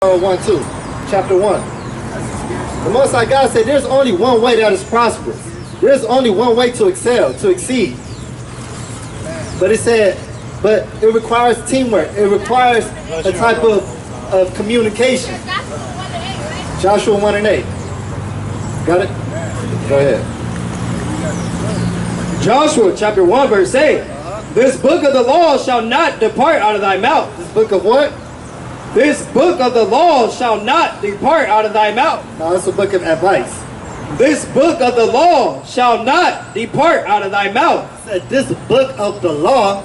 1:2, chapter 1. The Most High God said there's only one way that is prosperous. There's only one way to excel, to exceed. But it said, but it requires teamwork. It requires a type of communication. Joshua 1:8. Got it? Go ahead. Joshua chapter 1 verse 8. This book of the law shall not depart out of thy mouth. This book of what? This book of the law shall not depart out of thy mouth. No, it's a book of advice. This book of the law shall not depart out of thy mouth. This book of the law,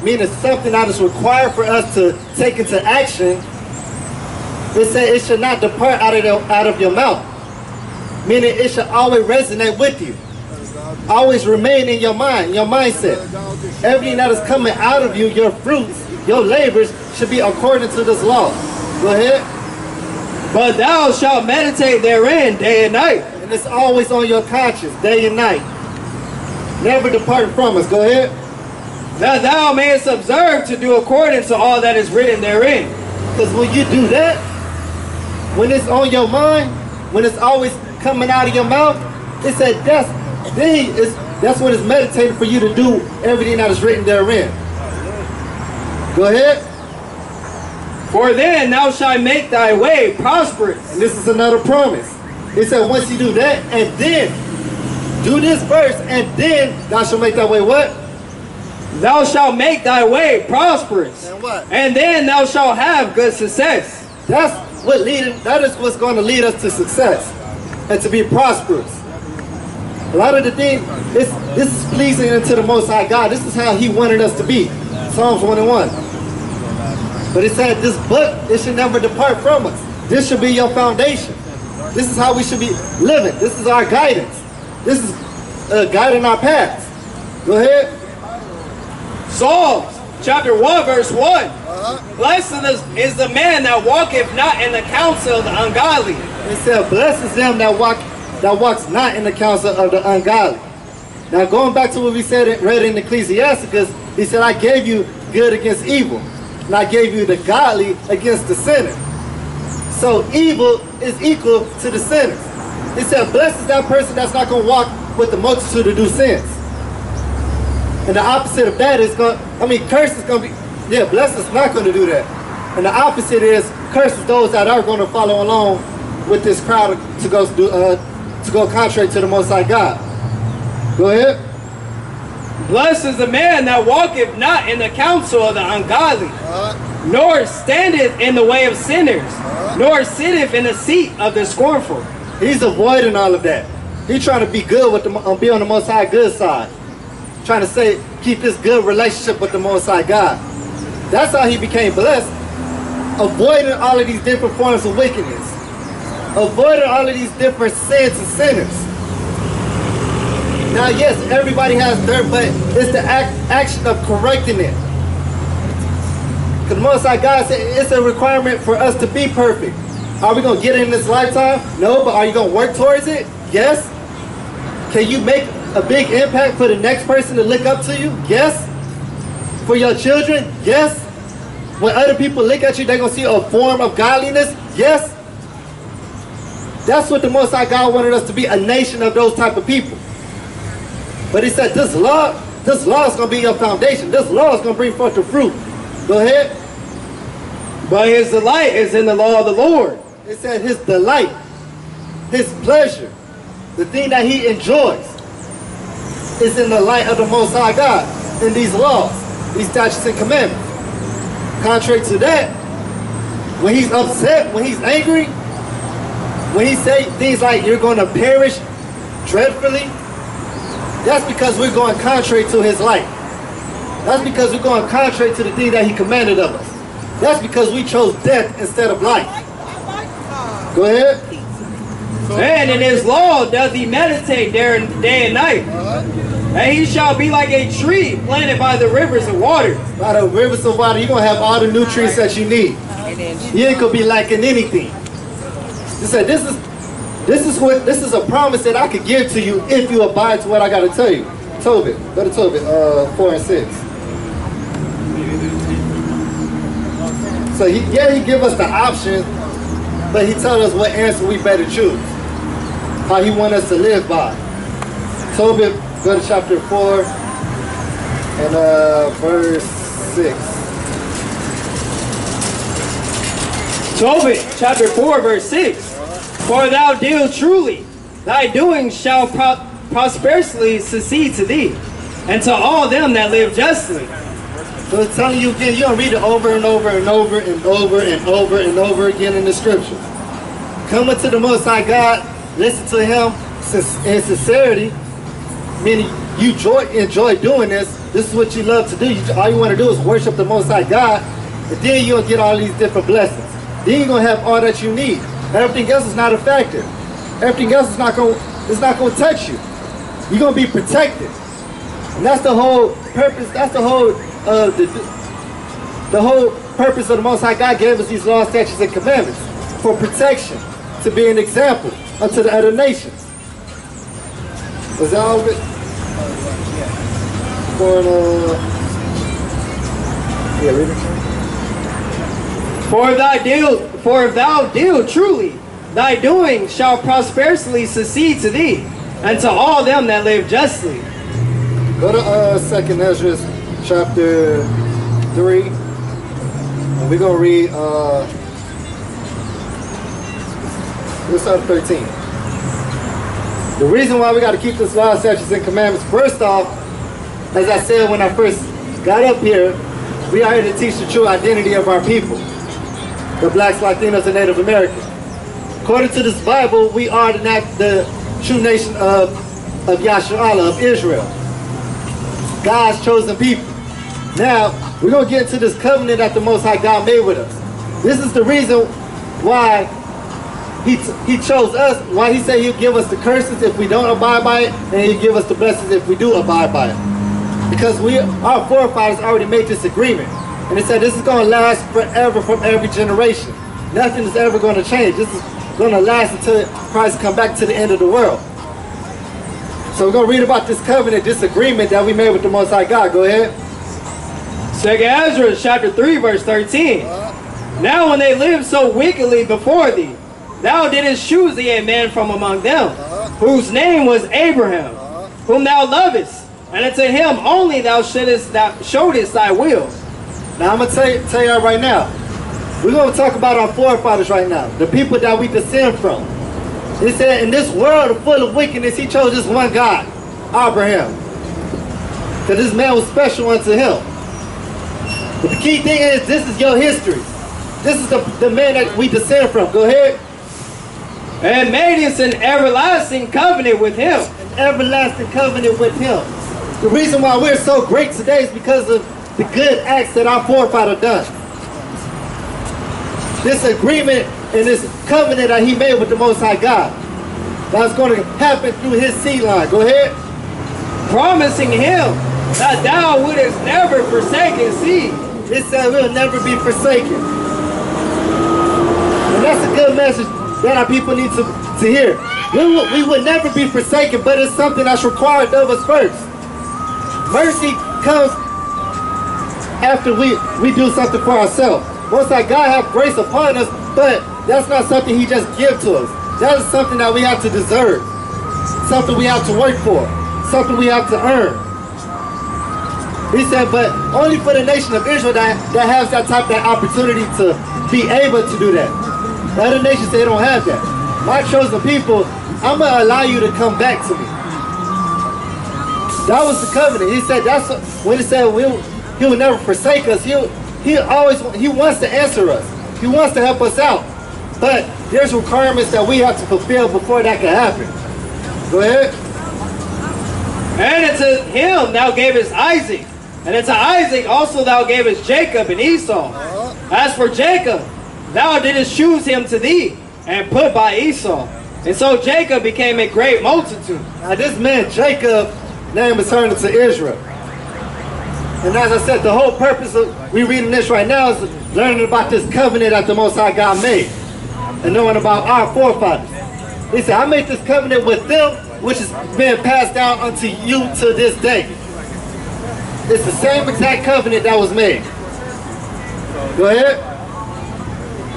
meaning something that is required for us to take into action. It said it should not depart out of your mouth. Meaning it should always resonate with you. Always remain in your mind, your mindset. Everything that is coming out of you, your fruits, your labors, should be according to this law. Go ahead. But thou shalt meditate therein day and night. And it's always on your conscience, day and night. Never depart from us. Go ahead. That thou mayest observe to do according to all that is written therein. Because when you do that, when it's on your mind, when it's always coming out of your mouth, it said that's what is meditated for you to do everything that is written therein. Go ahead. For then thou shalt make thy way prosperous. And this is another promise. It said once you do that, and then do this verse, and then thou shalt make thy way what? Thou shalt make thy way prosperous. And what? And then thou shalt have good success. That is what's going to lead us to success and to be prosperous. A lot of the things, this is pleasing unto the Most High God. This is how He wanted us to be. Psalms 1:1. But it said this book, it should never depart from us. This should be your foundation. This is how we should be living. This is our guidance. This is guiding our paths. Go ahead. Psalms chapter 1 verse 1. Blessed is the man that walketh not in the counsel of the ungodly. It said, blessed is them that walks not in the counsel of the ungodly. Now going back to what we read in Ecclesiasticus, he said, I gave you good against evil, and I gave you the godly against the sinner. So evil is equal to the sinners. He said, blessed is that person that's not going to walk with the multitude to do sins. And the opposite of that is curse is going to be, blessed is not going to do that. And the opposite is curse is those that are going to follow along with this crowd to go contrary to the Most High God. Go ahead. Blessed is the man that walketh not in the counsel of the ungodly, nor standeth in the way of sinners, nor sitteth in the seat of the scornful. He's avoiding all of that. He's trying to be good with be on the Most High good side. Trying to keep this good relationship with the Most High God. That's how he became blessed. Avoiding all of these different forms of wickedness. Avoiding all of these different sins and sinners. Now, yes, everybody has dirt, but it's the action of correcting it. Because the Most High God said it's a requirement for us to be perfect. Are we going to get it in this lifetime? No, but are you going to work towards it? Yes. Can you make a big impact for the next person to look up to you? Yes. For your children? Yes. When other people look at you, they're going to see a form of godliness? Yes. That's what the Most High God wanted us to be, a nation of those type of people. But he said this law is going to be your foundation. This law is going to bring forth the fruit. Go ahead. But his delight is in the law of the Lord. It said his delight, his pleasure, the thing that he enjoys is in the light of the Most High God, in these laws, these statutes and commandments. Contrary to that, when he's upset, when he's angry, when he say things like you're going to perish dreadfully, that's because we're going contrary to his light. That's because we're going contrary to the thing that he commanded of us. That's because we chose death instead of life. Go ahead. And in his law doth he meditate there day and night. And he shall be like a tree planted by the rivers of water. By the rivers of water, you're going to have all the nutrients that you need. You ain't going to be lacking anything. He said, this is a promise that I could give to you if you abide to what I got to tell you. Tobit. Go to Tobit 4 and 6. So he give us the option but he told us what answer we better choose. How he want us to live by. Tobit, go to chapter 4 and verse 6. Tobit, chapter 4, verse 6. For thou deal truly, thy doings shall prosperously succeed to thee, and to all them that live justly. So it's telling you again, you're going to read it over and over and over and over and over and over again in the scripture. Coming to the Most High God, listen to him in sincerity, meaning you enjoy doing this. This is what you love to do. All you want to do is worship the Most High God, and then you'll get all these different blessings. Then you're going to have all that you need. Everything else is not a factor. Everything else is not going to touch you. You're going to be protected. And that's the whole purpose. That's the whole purpose of the Most High God gave us these laws, statutes, and commandments for protection, to be an example unto the other nations. Was that all of it? Read it. For if thou deal truly, thy doing shall prosperously succeed to thee, and to all them that live justly. Go to 2nd Ezra chapter 3, and we're going to read, let's start at 13. The reason why we got to keep this law, statutes, and commandments, first off, as I said when I first got up here, we are here to teach the true identity of our people, the blacks, Latinos, and Native Americans. According to this Bible, we are the true nation of Yasharallah, of Israel, God's chosen people. Now, we're going to get into this covenant that the Most High God made with us. This is the reason why He chose us, why he said he'll give us the curses if we don't abide by it, and he'll give us the blessings if we do abide by it. Because our forefathers already made this agreement. And they said this is going to last forever from every generation. Nothing is ever going to change. This is going to last until Christ come back to the end of the world. So we're going to read about this covenant, this agreement that we made with the Most High God. Go ahead. 2nd Ezra chapter 3, verse 13. Now when they lived so wickedly before thee, thou didst choose thee a man from among them, whose name was Abraham, whom thou lovest, and unto him only thou showedest thy will. Now I'm going to tell you right now, we're going to talk about our forefathers right now, the people that we descend from. He said, in this world full of wickedness, he chose this one God, Abraham. Because this man was special unto him. But the key thing is, this is your history. This is the man that we descend from. Go ahead. And made us an everlasting covenant with him. An everlasting covenant with him. The reason why we're so great today is because of the good acts that our forefather done. This agreement and this covenant that he made with the Most High God, that's going to happen through his seed line. Go ahead. Promising him that thou wouldest never forsake his seed. It said we'll never be forsaken. And that's a good message that our people need to hear. We would never be forsaken, but it's something that's required of us first. Mercy comes after we do something for ourselves. Most like God have grace upon us, but that's not something he just gives to us. That is something that we have to deserve. Something we have to work for. Something we have to earn. He said, but only for the nation of Israel that has that type of opportunity to be able to do that. The other nations, they don't have that. My chosen people, I'm going to allow you to come back to me. That was the covenant. He said, that's when he said he will never forsake us. He wants to answer us. He wants to help us out. But there's requirements that we have to fulfill before that can happen. Go ahead. And unto him thou gavest Isaac. And unto Isaac also thou gavest Jacob and Esau. As for Jacob, thou didst choose him to thee, and put by Esau. And so Jacob became a great multitude. Now this man Jacob, name is turned into Israel. And as I said, the whole purpose of we reading this right now is learning about this covenant that the Most High God made. And knowing about our forefathers. He said, I made this covenant with them, which is being passed down unto you to this day. It's the same exact covenant that was made. Go ahead.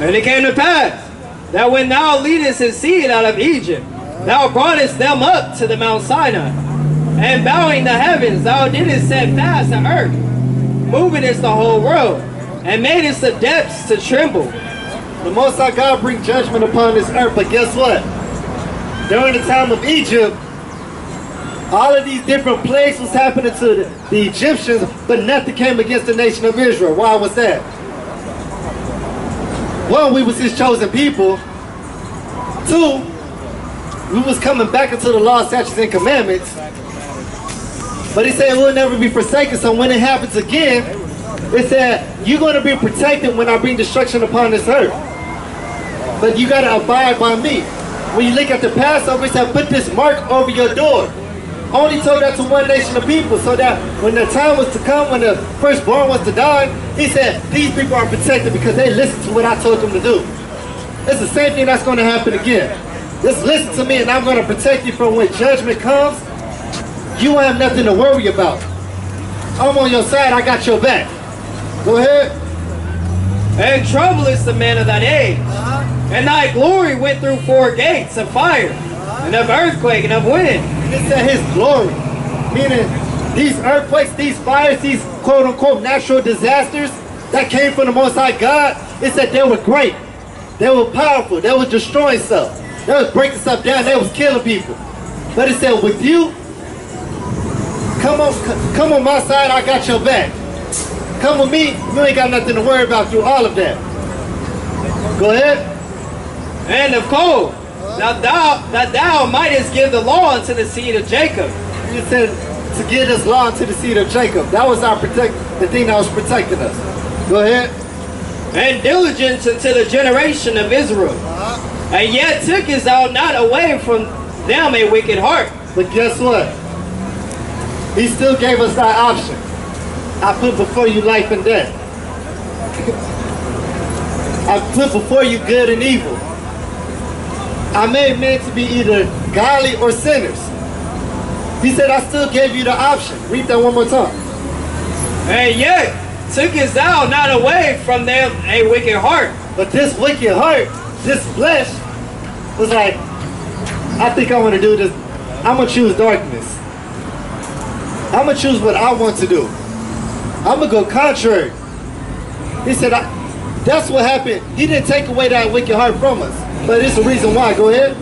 And it came to pass, that when thou leadest his seed out of Egypt, thou broughtest them up to the Mount Sinai, and bowing the heavens, thou didst set fast the earth, movingest the whole world, and madest the depths to tremble. The Most High God bring judgment upon this earth, but guess what? During the time of Egypt, all of these different plagues was happening to the Egyptians, but nothing came against the nation of Israel. Why was that? One, we was his chosen people. Two, we was coming back into the law, statutes, and commandments. But he said we'll never be forsaken, so when it happens again, it said, you're going to be protected when I bring destruction upon this earth. But you got to abide by me. When you look at the Passover, it said, put this mark over your door. Only told that to one nation of people, so that when the time was to come, when the firstborn was to die, he said, these people are protected because they listened to what I told them to do. It's the same thing that's going to happen again. Just listen to me and I'm going to protect you from when judgment comes. You won't have nothing to worry about. I'm on your side, I got your back. Go ahead. And trouble is the man of that age. And thy glory went through 4 gates of fire, and of earthquake, and of wind. And it said his glory. Meaning these earthquakes, these fires, these quote-unquote natural disasters that came from the Most High God, it said they were great. They were powerful. They were destroying stuff. They was breaking stuff down. They was killing people. But it said, with you, come on my side, I got your back. Come with me, you ain't got nothing to worry about through all of that. Go ahead. And of cold, that thou mightest give the law unto the seed of Jacob. He said to give this law unto the seed of Jacob. That was the thing that was protecting us. Go ahead. And diligence unto the generation of Israel. And yet tookest thou not away from them a wicked heart. But guess what? He still gave us that option. I put before you life and death. I put before you good and evil. I made men to be either godly or sinners. He said, I still gave you the option. Read that one more time. And yet tookest thou not away from them a wicked heart. But this wicked heart, this flesh, was like, I think I want to do this. I'm going to choose darkness. I'm going to choose what I want to do. I'm going to go contrary. He said, that's what happened. He didn't take away that wicked heart from us. But it's the reason why. Go ahead.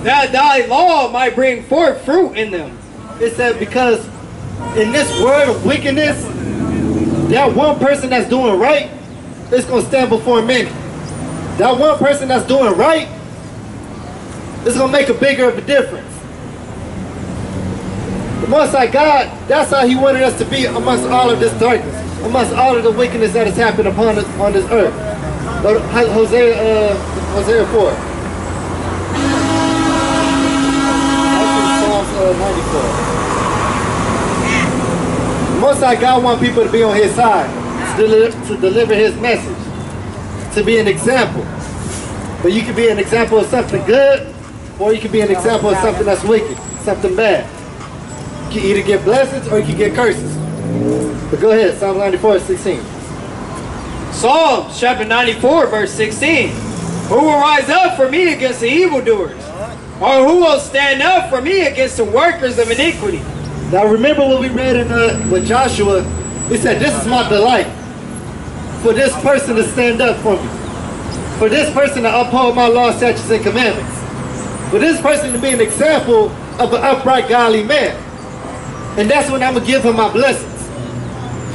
That thy law might bring forth fruit in them. It said because in this world of wickedness, that one person that's doing right is going to stand before many. That one person that's doing right is going to make a bigger of a difference. The Most High God, that's how he wanted us to be amongst all of this darkness, amongst all of the wickedness that has happened upon us on this earth. Hosea 4. Psalms 94. The Most High God wants people to be on his side, to deliver his message, to be an example. But you can be an example of something good, or you can be an example of something that's wicked, something bad. You can either get blessings or you can get curses. But go ahead, Psalm 94, 16. Psalms chapter 94, verse 16. Who will rise up for me against the evildoers? Or who will stand up for me against the workers of iniquity? Now remember what we read in with Joshua. He said, this is my delight. For this person to stand up for me. For this person to uphold my law, statutes, and commandments. For this person to be an example of an upright, godly man. And that's when I'm going to give him my blessings.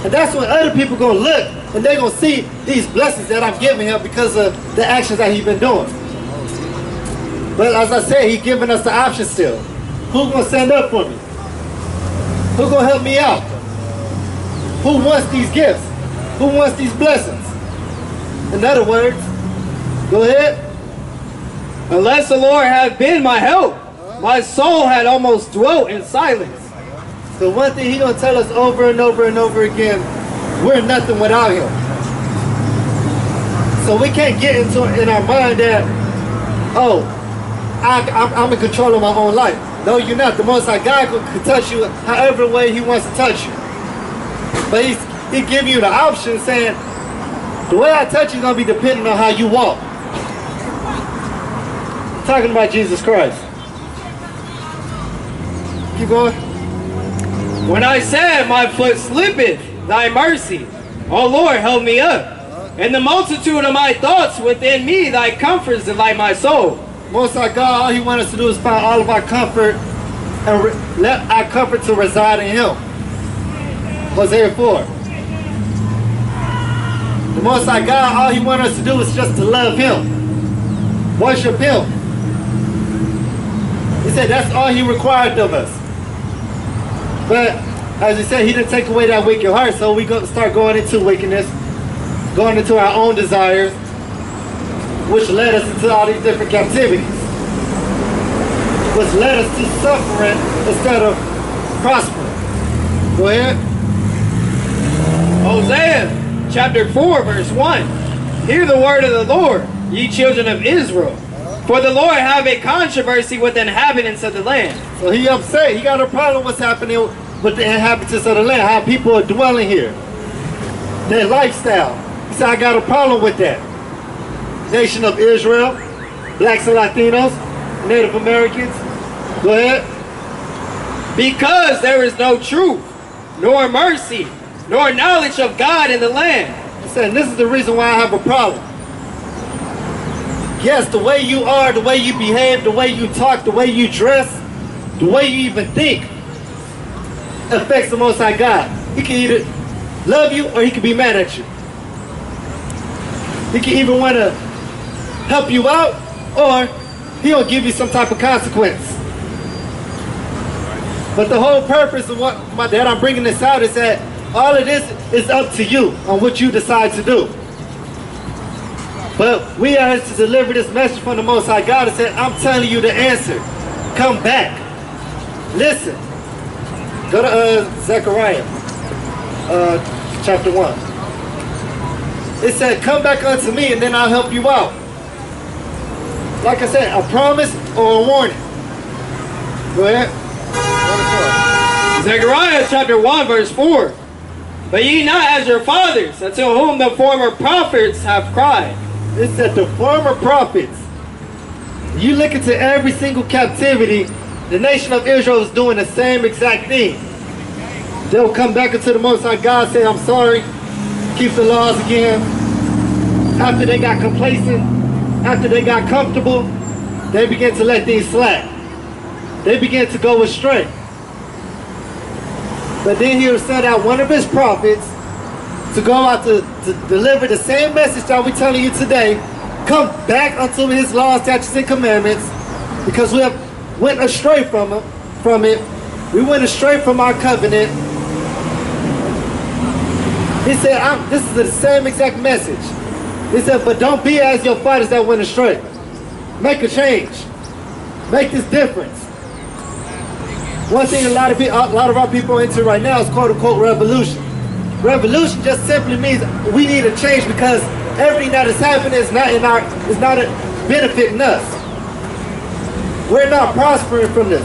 And that's when other people going to look and they're going to see these blessings that I'm giving him because of the actions that he's been doing. But as I said, he's giving us the option still. Who's going to stand up for me? Who's going to help me out? Who wants these gifts? Who wants these blessings? In other words, go ahead. Unless the Lord had been my help, my soul had almost dwelt in silence. So one thing he's going to tell us over and over and over again, we're nothing without him. So we can't get into in our mind that, oh, I'm in control of my own life. No, you're not. The Most High God can touch you however way he wants to touch you. But he give you the option saying, the way I touch you is going to be dependent on how you walk. Talking about Jesus Christ. Keep going. When I said, my foot slippeth, thy mercy, O Lord, help me up. And the multitude of my thoughts within me, thy comforts delight my soul. Most High God, all He wants us to do is find all of our comfort and let our comfort to reside in Him. Hosea 4. The Most High God, all He wants us to do is just to love Him. Worship Him. He said that's all He required of us. But, as He said, He didn't take away that wicked heart, so we start going into wickedness, going into our own desires, which led us into all these different captivities, which led us to suffering instead of prospering. Go ahead. Hosea chapter 4 verse 1. Hear the word of the Lord, ye children of Israel. For the Lord have a controversy with the inhabitants of the land. So He upset. He got a problem what's happening with the inhabitants of the land, how people are dwelling here, their lifestyle. He said, I got a problem with that. Nation of Israel, blacks and Latinos, Native Americans. Go ahead. Because there is no truth, nor mercy, nor knowledge of God in the land. He said, this is the reason why I have a problem. Yes, the way you are, the way you behave, the way you talk, the way you dress, the way you even think affects the Most High God. He can either love you or He can be mad at you. He can even want to help you out, or He'll give you some type of consequence. But the whole purpose of that I'm bringing this out is that all of this is up to you on what you decide to do. But we are here to deliver this message from the Most High God and say, I'm telling you the answer. Come back. Listen. Go to Zechariah chapter 1. It said, come back unto me and then I'll help you out. Like I said, a promise or a warning. Go ahead. Zechariah chapter 1 verse 4. But ye not as your fathers, unto whom the former prophets have cried. It said the former prophets. You look into every single captivity, the nation of Israel is doing the same exact thing. They'll come back into the Most High God, say, I'm sorry, keep the laws again. After they got complacent, after they got comfortable, they began to let things slack. They began to go astray. But then He'll send out one of His prophets to go out to deliver the same message that we're telling you today. Come back unto His laws, statutes, and commandments, because we have went astray from it. We went astray from our covenant. He said, this is the same exact message. He said, but don't be as your fathers that went astray. Make a change. Make this difference. One thing a lot of our people are into right now is quote-unquote revolution. Revolution just simply means we need a change because everything that is happening is not benefiting us. We're not prospering from this.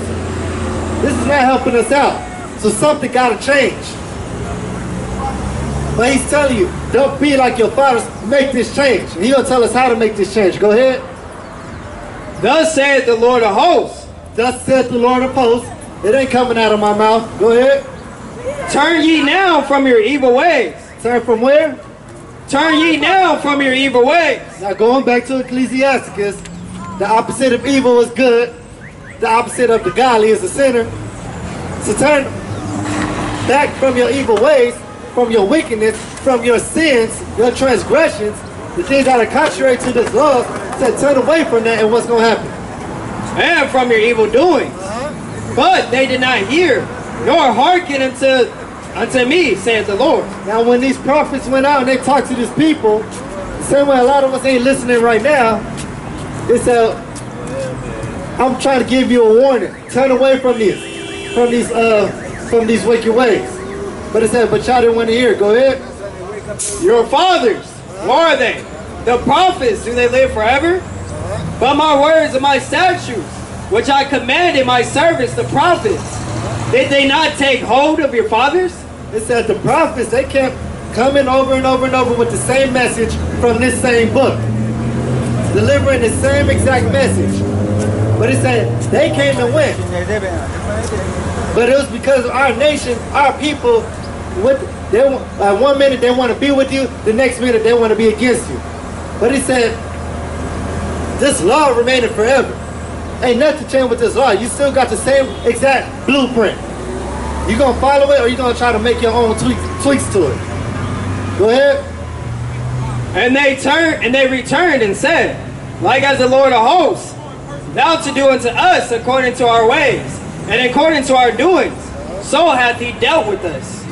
This is not helping us out. So something got to change. But He's telling you, don't be like your fathers, make this change. And He's going to tell us how to make this change. Go ahead. Thus saith the Lord of hosts. Thus saith the Lord of hosts. It ain't coming out of my mouth. Go ahead. Turn ye now from your evil ways. Turn from where? Turn ye now from your evil ways. Now going back to Ecclesiasticus, the opposite of evil is good. The opposite of the godly is a sinner. So turn back from your evil ways, from your wickedness, from your sins, your transgressions, the things that are contrary to this law. So turn away from that, and what's going to happen? And from your evil doings. But they did not hear, nor hearken unto me, saith the Lord. Now when these prophets went out and they talked to these people, the same way a lot of us ain't listening right now, they said, I'm trying to give you a warning. Turn away from these wicked ways. But it said, but y'all didn't want to hear. Go ahead. Your fathers, who are they? The prophets, do they live forever? But my words and my statutes, which I commanded my servants, the prophets, did they not take hold of your fathers? It said the prophets, they kept coming over and over and over with the same message from this same book. Delivering the same exact message. But it said they came and went. But it was because of our nation, our people, one minute they want to be with you, the next minute they want to be against you. But he said, this law remained forever. Ain't nothing changed with this law. You still got the same exact blueprint. You gonna follow it, or you gonna try to make your own tweaks to it? Go ahead. And they returned and said, like as the Lord of hosts, thou to do unto us according to our ways, and according to our doings, so hath he dealt with us.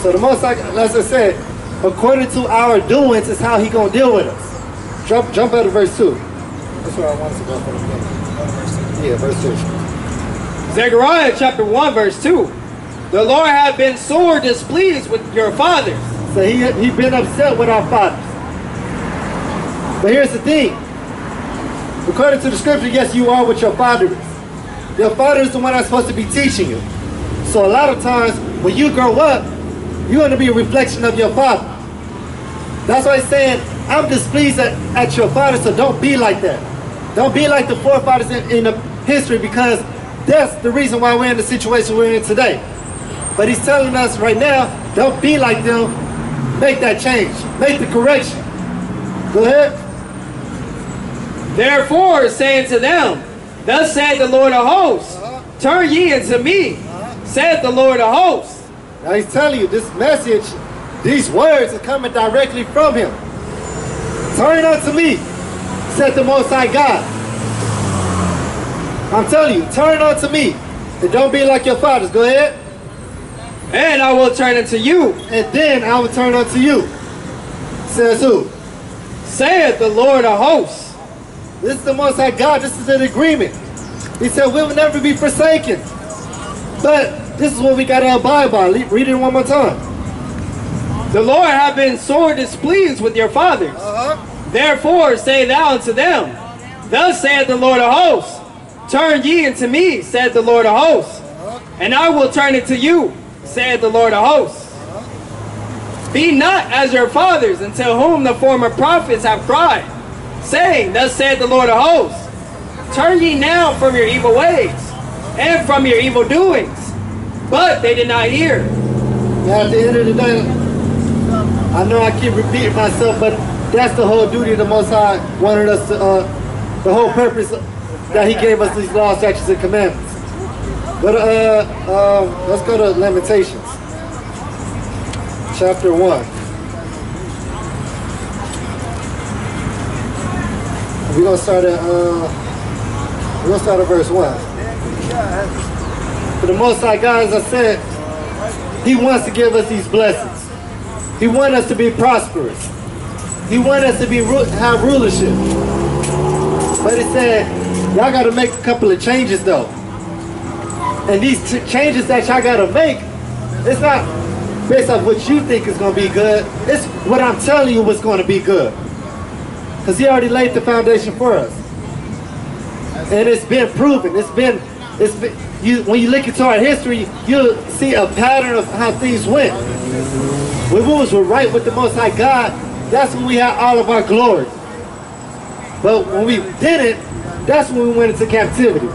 So the Most High, as I said, according to our doings is how he gonna deal with us. Jump out of verse 2. That's where I wanted to go from the beginning. Yeah, verse 2. Zechariah chapter 1 verse 2. The Lord hath been sore displeased with your fathers. So he been upset with our fathers. But here's the thing. According to the scripture, yes, you are what your father is. Your father is the one that's supposed to be teaching you. So a lot of times, when you grow up, you're going to be a reflection of your father. That's why he's saying, I'm displeased at your father, so don't be like that. Don't be like the forefathers in the history, because that's the reason why we're in the situation we're in today. But he's telling us right now, don't be like them. Make that change. Make the correction. Go ahead. Therefore, saying to them, thus saith the Lord of hosts, turn ye unto me, saith the Lord of hosts. Now he's telling you this message, these words are coming directly from him. Turn unto me, said the Most High God. I'm telling you, turn unto me. And don't be like your fathers. Go ahead. And I will turn unto you. And then I will turn unto you. Says who? Saith the Lord of hosts. This is the Most High God. This is an agreement. He said we will never be forsaken. But this is what we got to abide by. Read it one more time. The Lord hath been sore displeased with your fathers. Therefore say thou unto them, thus saith the Lord of hosts, turn ye unto me, saith the Lord of hosts, and I will turn it to you, saith the Lord of hosts. Be not as your fathers, until whom the former prophets have cried, saying, thus saith the Lord of hosts, turn ye now from your evil ways, and from your evil doings. But they did not hear. Now at the end of the day, I know I keep repeating myself, but that's the whole duty of the Most High wanted us to, the whole purpose that he gave us these laws, statutes, and commandments. But let's go to Lamentations, chapter 1. We're gonna start at verse 1. For the Most High God, as I said, he wants to give us these blessings. He wants us to be prosperous. He wants us to have rulership. But he said, y'all got to make a couple of changes though. And these changes that y'all got to make, it's not based off what you think is going to be good. It's what I'm telling you what's going to be good. Because he already laid the foundation for us. And it's been proven. When you look into our history, you'll see a pattern of how things went. When we was right with the Most High God, that's when we had all of our glory. But when we didn't, that's when we went into captivity.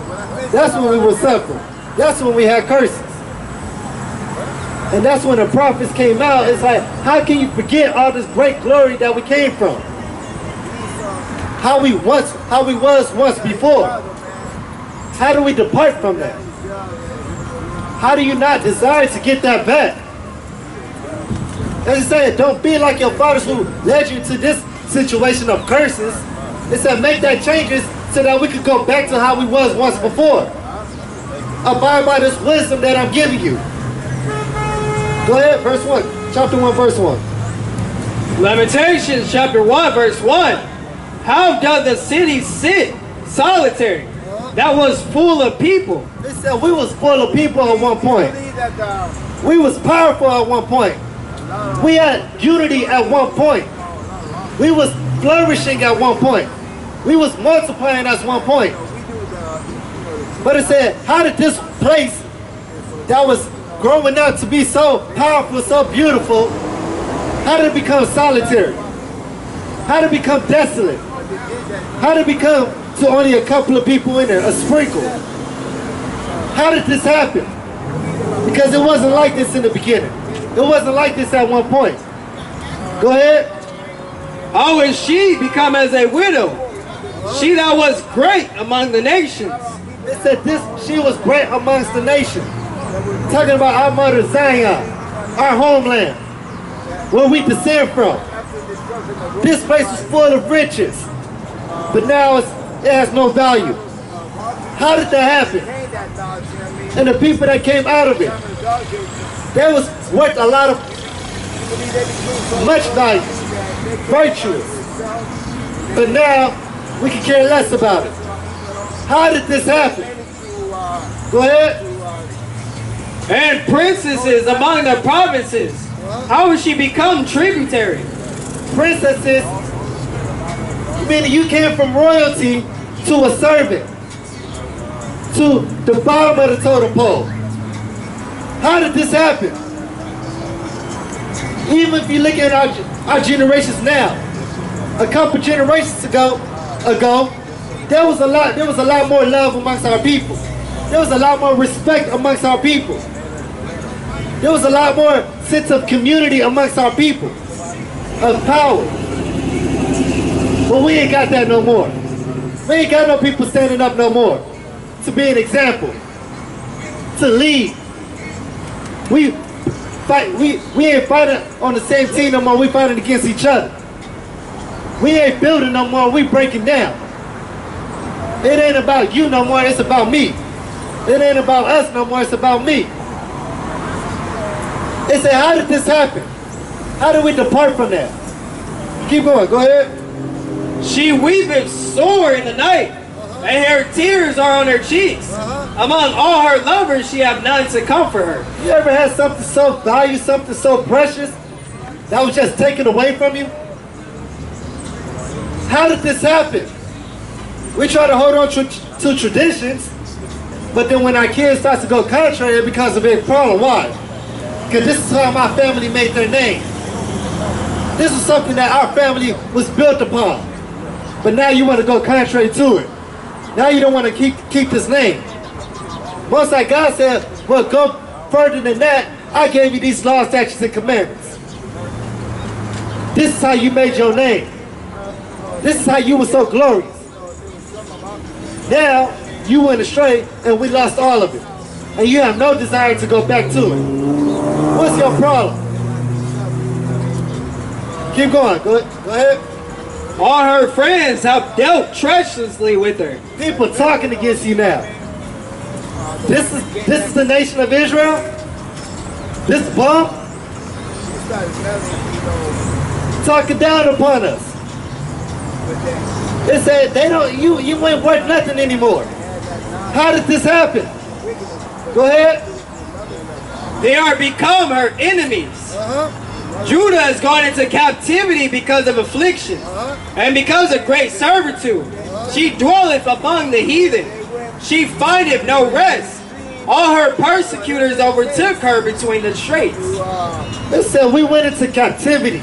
That's when we were suffering. That's when we had curses. And that's when the prophets came out. It's like, how can you forget all this great glory that we came from? How we was once before. How do we depart from that? How do you not desire to get that back? As I said, don't be like your fathers who led you to this situation of curses. It said make that changes so that we could go back to how we was once before. Abide by this wisdom that I'm giving you. Go ahead, verse 1. Chapter 1, verse 1. Lamentations chapter 1, verse 1. How doth the city sit solitary that was full of people? It said we was full of people at one point. We was powerful at one point. We had unity at one point. We was flourishing at one point. We was multiplying at one point. But it said, how did this place that was growing up to be so powerful, so beautiful, how did it become solitary? How did it become desolate? How did it become to only a couple of people in there, a sprinkle. How did this happen? Because it wasn't like this in the beginning. It wasn't like this at one point. Go ahead. How is she become as a widow? She that was great among the nations. It said she was great amongst the nations. Talking about our mother Zion, our homeland, where we descend from. This place was full of riches, but now it has no value. How did that happen? And the people that came out of it, they was worth a lot of, much value, virtuous. But now, we can care less about it. How did this happen? Go ahead. And princesses among the provinces. How would she become tributary? Princesses, meaning you came from royalty to a servant, to the bottom of the totem pole. How did this happen? Even if you look at our generations now, a couple generations ago, there was a lot more love amongst our people. There was a lot more respect amongst our people. There was a lot more sense of community amongst our people, of power. But we ain't got that no more. We ain't got no people standing up no more to be an example, to lead. We ain't fighting on the same team no more. We fighting against each other. We ain't building no more. We breaking down. It ain't about you no more. It's about me. It ain't about us no more. It's about me. They say, how did this happen? How did we depart from that? Keep going. Go ahead. She weepeth sore in the night, and her tears are on her cheeks. Among all her lovers, she have none to comfort her. You ever had something so valuable, something so precious, that was just taken away from you? How did this happen? We try to hold on to traditions, but then when our kids start to go contrary, it becomes a big problem. Why? Because this is how my family made their name. This is something that our family was built upon. But now you want to go contrary to it. Now you don't want to keep this name. Most like God said, well, go further than that. I gave you these laws, statutes, and commandments. This is how you made your name. This is how you were so glorious. Now, you went astray and we lost all of it. And you have no desire to go back to it. What's your problem? Keep going. Go ahead. All her friends have dealt treacherously with her. People talking against you now. This is the nation of Israel? This bum? Talking down upon us. They said you ain't worth nothing anymore. How did this happen? Go ahead. They are become her enemies. Judah has gone into captivity because of affliction, and because of great servitude. She dwelleth among the heathen. She findeth no rest. All her persecutors overtook her between the straits. They said we went into captivity,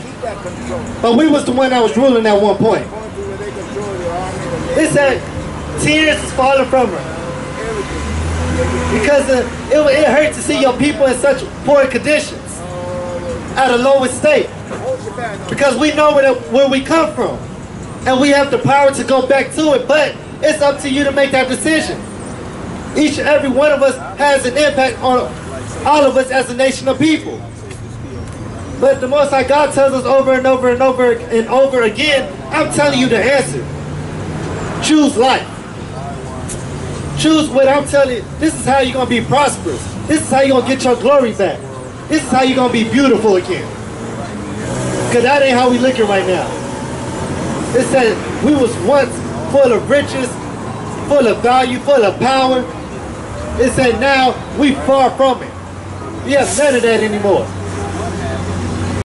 but we was the one that was ruling at one point. They said tears is falling from her. Because it hurt to see your people in such poor conditions, at a lower state. Because we know where we come from, and we have the power to go back to it, but it's up to you to make that decision. Each and every one of us has an impact on all of us as a nation of people. But the Most High God tells us over and over and over and over again, I'm telling you the answer. Choose life. Choose what I'm telling you. This is how you're going to be prosperous. This is how you're going to get your glory back. This is how you're going to be beautiful again. Because that ain't how we looking right now. It said we was once full of riches, full of value, full of power. It said now we far from it. We have none of that anymore.